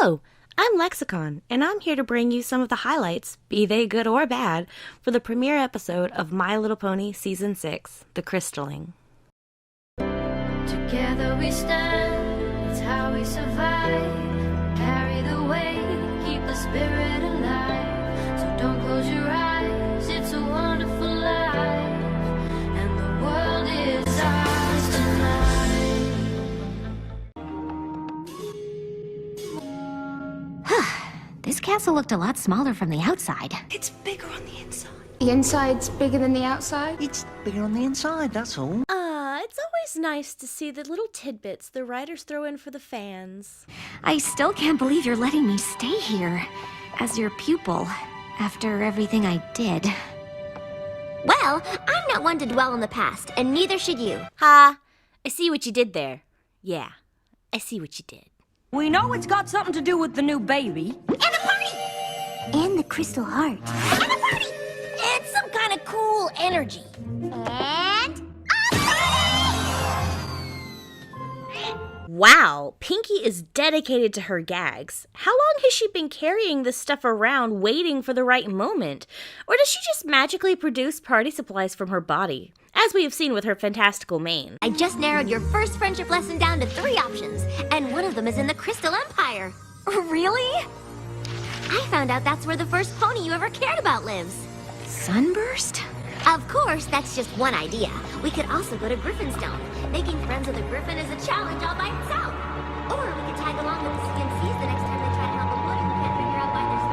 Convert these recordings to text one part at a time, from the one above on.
Hello, I'm Lexicon, and I'm here to bring you some of the highlights, be they good or bad, for the premiere episode of My Little Pony Season 6, The Crystalling. Together we stand, it's how we survive. Carry the weight, keep the spirit alive. So don't close your eyes, it's a wonderful life. And the world is ours tonight. This castle looked a lot smaller from the outside. It's bigger on the inside. The inside's bigger than the outside? It's bigger on the inside, that's all. It's always nice to see the little tidbits the writers throw in for the fans. I still can't believe you're letting me stay here as your pupil after everything I did. Well, I'm not one to dwell on the past, and neither should you. Ha! I see what you did there. Yeah, I see what you did. We know it's got something to do with the new baby. And the party! And the crystal heart. And the party! And some kind of cool energy. And... Wow, Pinky is dedicated to her gags. How long has she been carrying this stuff around waiting for the right moment? Or does she just magically produce party supplies from her body, as we have seen with her fantastical mane? I just narrowed your first friendship lesson down to 3 options, and one of them is in the Crystal Empire. Really? I found out that's where the first pony you ever cared about lives. Sunburst? Of course, that's just one idea. We could also go to Griffinstone. Making friends with a griffin is a challenge all by itself. Or we could tag along with the CNCs the next time they try to help a pony who can't figure out why they're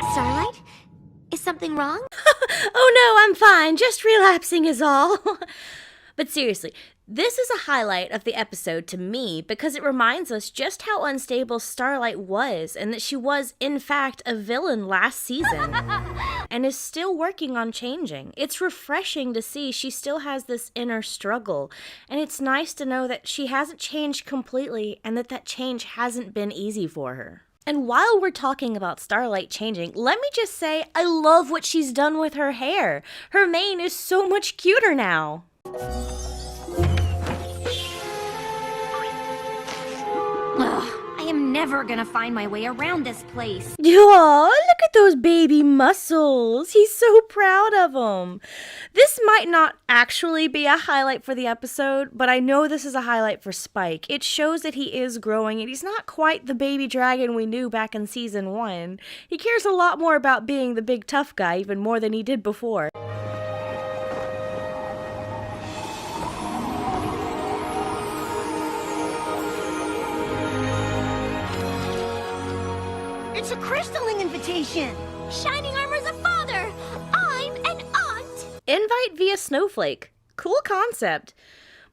special. Starlight? Is something wrong? Oh no, I'm fine. Just relapsing is all. But seriously, this is a highlight of the episode to me because it reminds us just how unstable Starlight was and that she was, in fact, a villain last season and is still working on changing. It's refreshing to see she still has this inner struggle, and it's nice to know that she hasn't changed completely and that change hasn't been easy for her. And while we're talking about Starlight changing, let me just say I love what she's done with her hair. Her mane is so much cuter now. I am never gonna find my way around this place. Oh, look at those baby muscles. He's so proud of them. This might not actually be a highlight for the episode, but I know this is a highlight for Spike. It shows that he is growing and he's not quite the baby dragon we knew back in season 1. He cares a lot more about being the big tough guy, even more than he did before. It's a crystalling invitation. Shining Armor's a father. I'm an aunt. Invite via snowflake. Cool concept.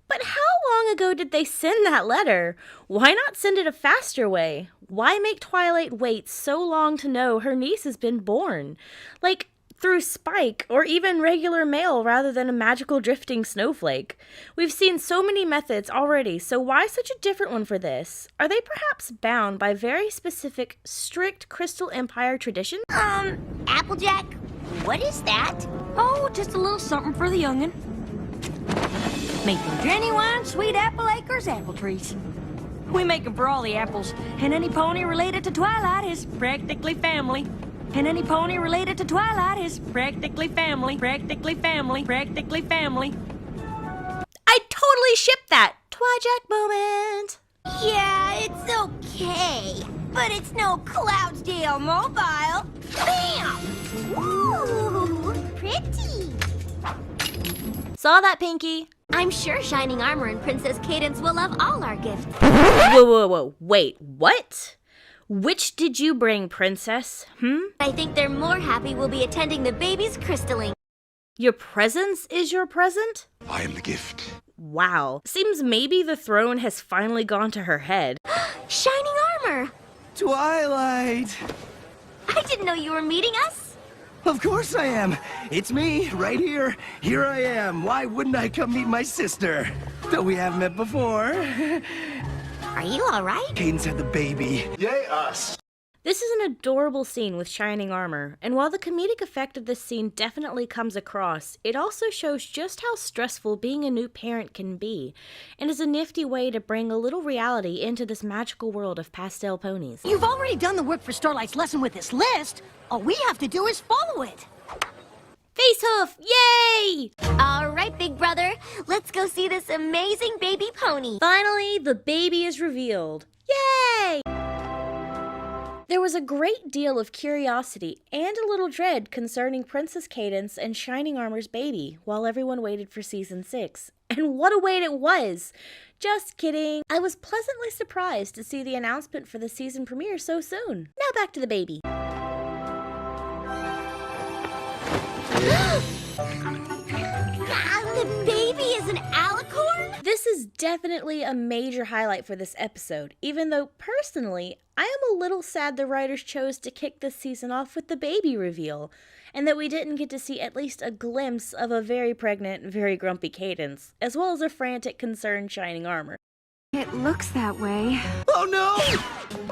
But how long ago did they send that letter? Why not send it a faster way? Why make Twilight wait so long to know her niece has been born? Like, through Spike, or even regular mail rather than a magical drifting snowflake. We've seen so many methods already, so why such a different one for this? Are they perhaps bound by very specific, strict Crystal Empire traditions? Applejack, what is that? Oh, just a little something for the youngin'. Making genuine sweet apple acres apple trees. We make 'em for all the apples, and any pony related to Twilight is practically family. And any pony related to Twilight is practically family, practically family, practically family. I totally ship that! Twijack moment! Yeah, it's okay. But it's no Cloudsdale Mobile. Bam! Ooh, pretty. Saw that, Pinky? I'm sure Shining Armor and Princess Cadence will love all our gifts. Whoa, wait, what? Which did you bring, Princess? I think they're more happy we'll be attending the baby's crystalling. Your presence is your present? I am the gift. Wow. Seems maybe the throne has finally gone to her head. Shining Armor! Twilight! I didn't know you were meeting us. Of course I am. It's me, right here. Here I am. Why wouldn't I come meet my sister? Though we haven't met before. Are you all right? Cadence had the baby. Yay, us. This is an adorable scene with shining armor, and while the comedic effect of this scene definitely comes across, it also shows just how stressful being a new parent can be, and is a nifty way to bring a little reality into this magical world of pastel ponies. You've already done the work for Starlight's lesson with this list. All we have to do is follow it. Facehoof! Yay! All right, big brother. Let's go see this amazing baby pony. Finally, the baby is revealed. Yay! There was a great deal of curiosity and a little dread concerning Princess Cadance and Shining Armor's baby while everyone waited for Season 6. And what a wait it was! Just kidding. I was pleasantly surprised to see the announcement for the season premiere so soon. Now back to the baby. The baby is an alicorn? This is definitely a major highlight for this episode, even though personally, I am a little sad the writers chose to kick this season off with the baby reveal, and that we didn't get to see at least a glimpse of a very pregnant, very grumpy Cadance, as well as a frantic, concerned Shining Armor. It looks that way. Oh no!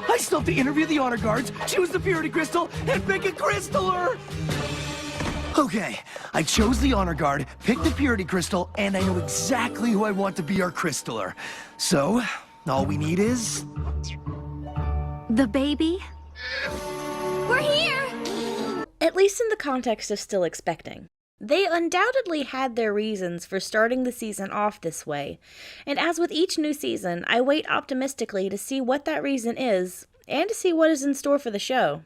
I still have to interview the honor guards, choose the purity crystal, and pick a crystaller! Okay, I chose the honor guard, picked the purity crystal, and I know exactly who I want to be our crystaller. So, all we need is... The baby? We're here! At least in the context of still expecting. They undoubtedly had their reasons for starting the season off this way, and as with each new season, I wait optimistically to see what that reason is, and to see what is in store for the show.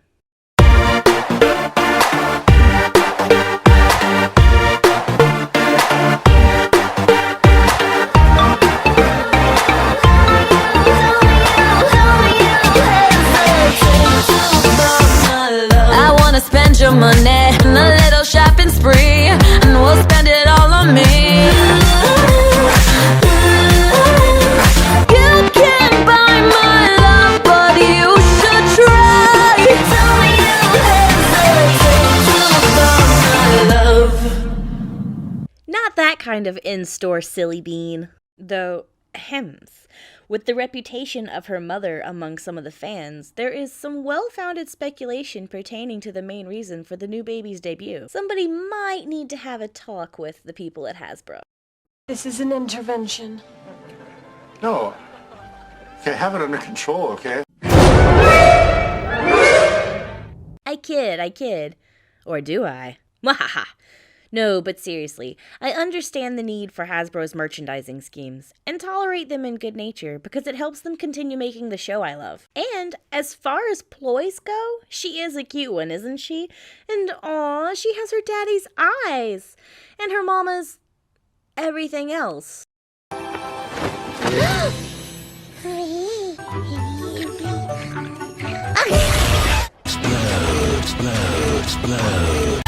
I wanna spend your money on a little shopping spree, and we'll spend it all on me. You can't buy my love, but you should try. Tell me you hesitate to buy my love. Not that kind of in-store silly bean, though, hems. With the reputation of her mother among some of the fans, there is some well-founded speculation pertaining to the main reason for the new baby's debut. Somebody might need to have a talk with the people at Hasbro. This is an intervention. No. Okay, have it under control, okay? I kid. Or do I? Mwahaha. No, but seriously, I understand the need for Hasbro's merchandising schemes, and tolerate them in good nature because it helps them continue making the show I love. And as far as ploys go, she is a cute one, isn't she? And aw, she has her daddy's eyes, and her mama's everything else. Explode.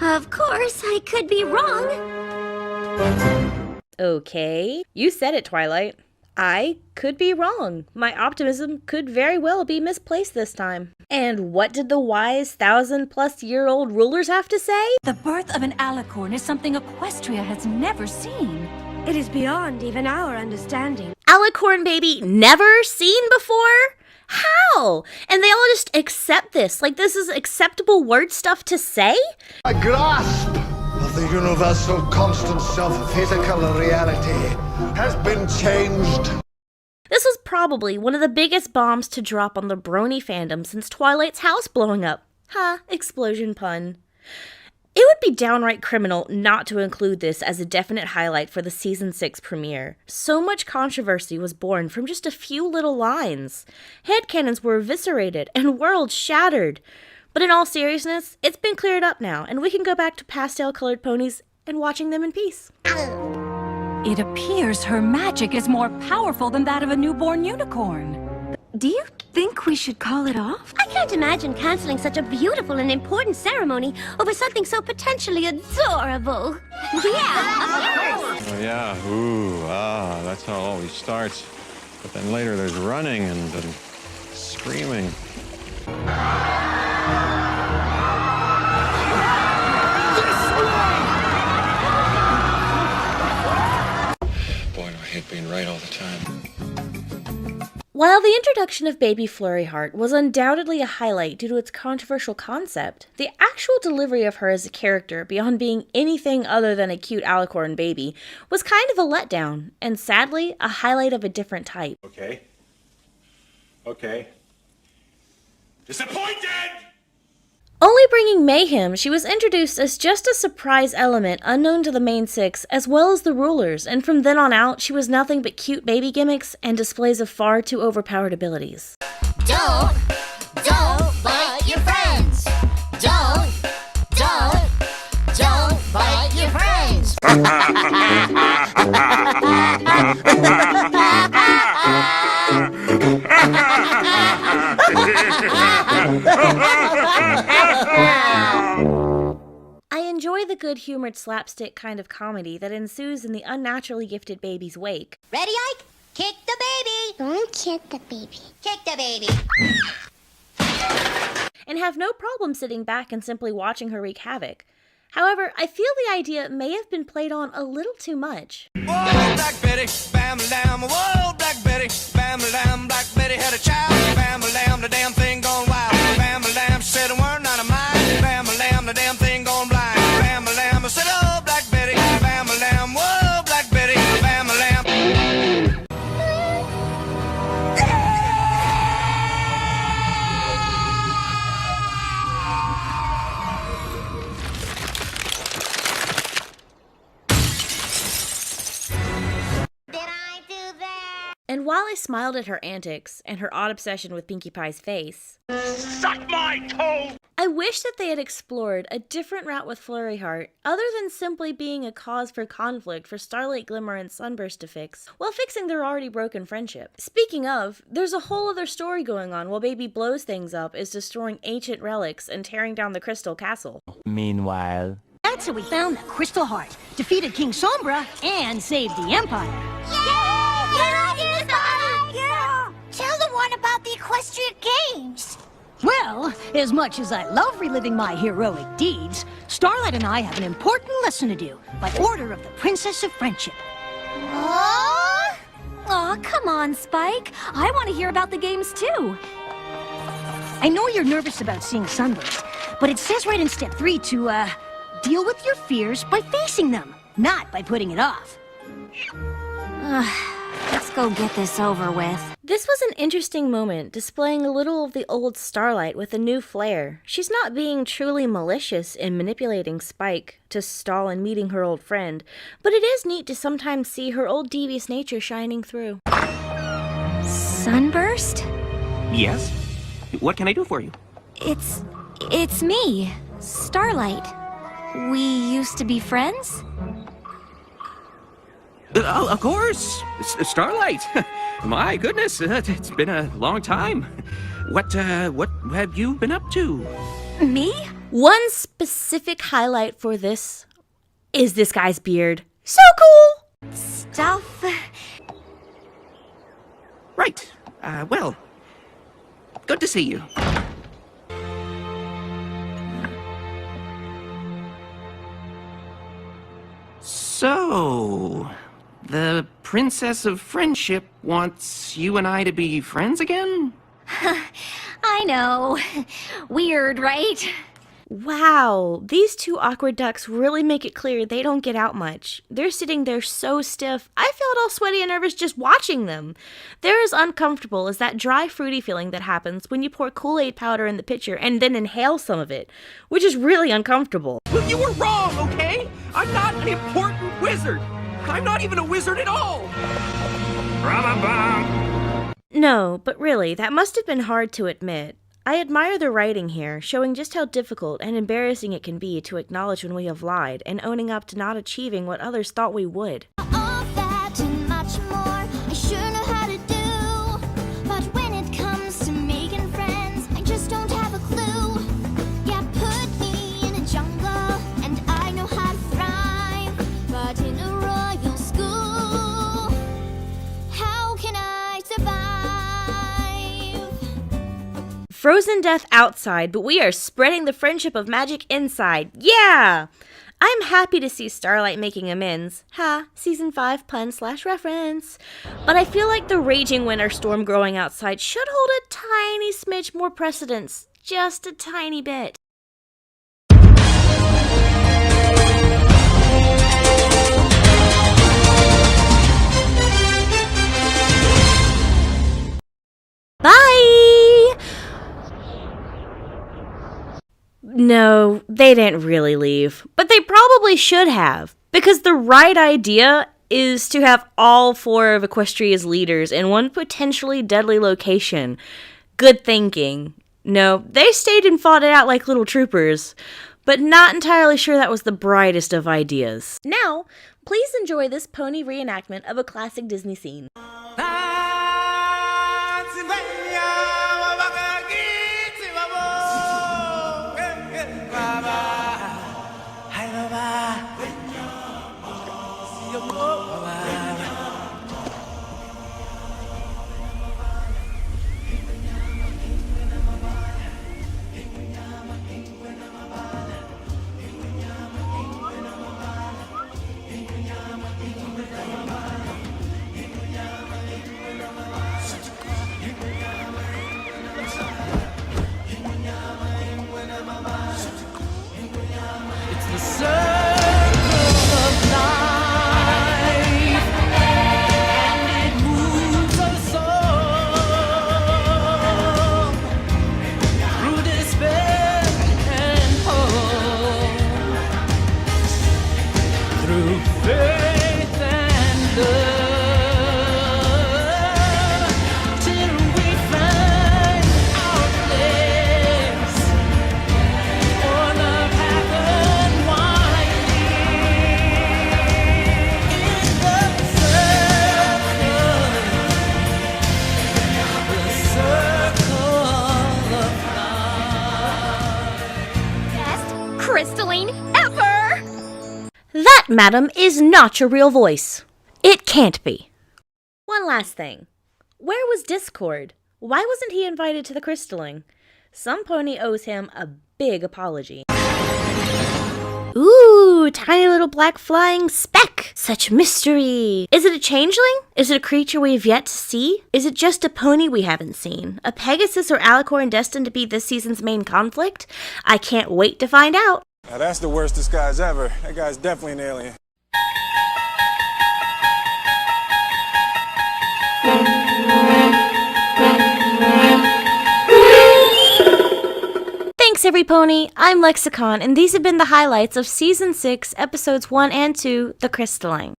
Of course, I could be wrong. Okay, you said it, Twilight. I could be wrong. My optimism could very well be misplaced this time. And what did the wise 1,000-plus-year-old rulers have to say? The birth of an alicorn is something Equestria has never seen. It is beyond even our understanding. Alicorn baby never seen before? How? And they all just accept this? Like this is acceptable word stuff to say? A grasp of the universal constants of physical reality has been changed. This was probably one of the biggest bombs to drop on the brony fandom since Twilight's house blowing up. Ha, explosion pun. It would be downright criminal not to include this as a definite highlight for the Season 6 premiere. So much controversy was born from just a few little lines. Headcanons were eviscerated and worlds shattered. But in all seriousness, it's been cleared up now, and we can go back to pastel-colored ponies and watching them in peace. It appears her magic is more powerful than that of a newborn unicorn. Do you think we should call it off? I can't imagine canceling such a beautiful and important ceremony over something so potentially adorable. Yeah, of course. Oh, yeah, ooh, that's how it always starts. But then later there's running and screaming. Boy, do I the introduction of baby Flurry Heart was undoubtedly a highlight due to its controversial concept. The actual delivery of her as a character, beyond being anything other than a cute alicorn baby, was kind of a letdown, and sadly, a highlight of a different type. Okay. Disappointed! Only bringing mayhem, she was introduced as just a surprise element unknown to the main six, as well as the rulers, and from then on out, she was nothing but cute baby gimmicks and displays of far too overpowered abilities. Don't bite your friends. Don't bite your friends. I enjoy the good-humored slapstick kind of comedy that ensues in the unnaturally gifted baby's wake. Ready, Ike? Kick the baby. Don't kick the baby. Kick the baby. And have no problem sitting back and simply watching her wreak havoc. However, I feel the idea may have been played on a little too much. Whoa, Black Betty, bam-a-lam, whoa, Black Betty, bam-a-lam, Black Betty had a child, bam-a-lam, the damn thing gone wild, bam-a-lam, she said a word not of mine, bam-a-lam, the damn thing gone blind, bam-a-lam, I said, oh, Black Betty, bam-a-lam, whoa, Black Betty, bam-a-lam. And while I smiled at her antics and her odd obsession with Pinkie Pie's face, Suck my toe! I wish that they had explored a different route with Flurry Heart, other than simply being a cause for conflict for Starlight Glimmer and Sunburst to fix, while fixing their already broken friendship. Speaking of, there's a whole other story going on while Baby blows things up is destroying ancient relics and tearing down the Crystal Castle. Meanwhile... That's how we found the Crystal Heart, defeated King Sombra, and saved the Empire. Yeah! Tell the one about the Equestrian Games. Well, as much as I love reliving my heroic deeds, Starlight and I have an important lesson to do by order of the Princess of Friendship. Oh? Aw, come on, Spike. I want to hear about the games, too. I know you're nervous about seeing Sunburst, but it says right in step 3 to, deal with your fears by facing them, not by putting it off. Let's go get this over with. This was an interesting moment, displaying a little of the old Starlight with a new flair. She's not being truly malicious in manipulating Spike to stall in meeting her old friend, but it is neat to sometimes see her old devious nature shining through. Sunburst? Yes? What can I do for you? It's me, Starlight. We used to be friends? Of course! Starlight! My goodness, it's been a long time. What have you been up to? Me? One specific highlight for this is this guy's beard. So cool! Stuff. Right. Well, good to see you. So, the Princess of Friendship wants you and I to be friends again? I know. Weird, right? Wow, these two awkward ducks really make it clear they don't get out much. They're sitting there so stiff, I felt all sweaty and nervous just watching them. They're as uncomfortable as that dry, fruity feeling that happens when you pour Kool-Aid powder in the pitcher and then inhale some of it, which is really uncomfortable. Well, you were wrong, okay? I'm not an important wizard. I'm not even a wizard at all. No, but really, that must have been hard to admit. I admire the writing here, showing just how difficult and embarrassing it can be to acknowledge when we have lied and owning up to not achieving what others thought we would. All that and much more, I sure know how to do. But when it comes to making friends, I just don't have a clue. Yeah, put me in a jungle, and I know how to thrive. But in a royal school, how can I survive? Frozen death outside, but we are spreading the friendship of magic inside. Yeah! I'm happy to see Starlight making amends. Ha, season 5 pun/reference. But I feel like the raging winter storm growing outside should hold a tiny smidge more precedence. Just a tiny bit. Bye! No, they didn't really leave, but they probably should have, because the right idea is to have all 4 of Equestria's leaders in one potentially deadly location. Good thinking. No, they stayed and fought it out like little troopers, but not entirely sure that was the brightest of ideas. Now, please enjoy this pony reenactment of a classic Disney scene. Crystalline ever! That, madam, is not your real voice. It can't be. One last thing. Where was Discord? Why wasn't he invited to the crystalling? Some pony owes him a big apology. Ooh, tiny little black flying speck. Such mystery. Is it a changeling? Is it a creature we have yet to see? Is it just a pony we haven't seen? A Pegasus or Alicorn destined to be this season's main conflict? I can't wait to find out. Now that's the worst disguise ever. That guy's definitely an alien. Thanks, every pony. I'm Lexicon, and these have been the highlights of Season 6, Episodes 1 and 2, The Crystalline.